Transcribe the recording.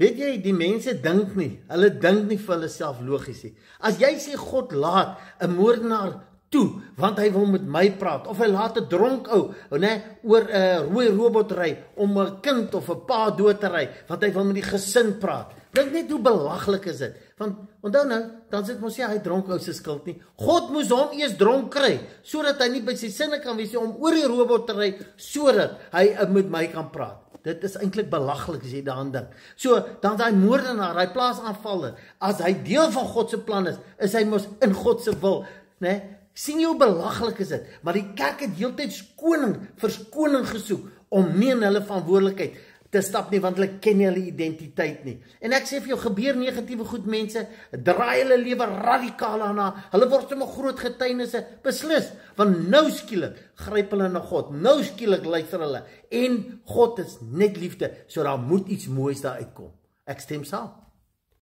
Weet jy, die mense dink nie, hulle dink nie vir hulle self logies nie. As jy sê God laat 'n moordenaar toe, want hy wil met my praat, of hy laat 'n dronk ou, oor 'n rooi robot ry, om 'n kind of 'n pa dood te ry, want hy wil met die gesin praat. Dink net hoe belaglik is dit. Want onthou nou, dan sit mos hy dronk ou se skuld nie. God moes hom eers dronk kry, sodat hy nie by sy sinne kan wees om oor die robot te ry, sodat hy met my kan praat. Dit is eintlik belaglik as jy daaraan dink. So, dan daai moordenaar, hy plaasaanvaller, as hy deel van God se plan is hy mos in God se wil, né? Sien jy hoe belaglik is dit? Maar die kerk het heeltyd verskoning gesoek om nie in hulle verantwoordelikheid te stap nie, want hulle ken nie hulle identiteit nie. En ek sê vir jou, gebeur negatiewe goed, mense, draai hulle lewe radikaal aan, hulle word sommer groot getuienisse, beslis, want nou skielik gryp hulle na God, nou skielik luister hulle, en God is net liefde, so daar moet iets moois daar uitkom. Ek stem saam.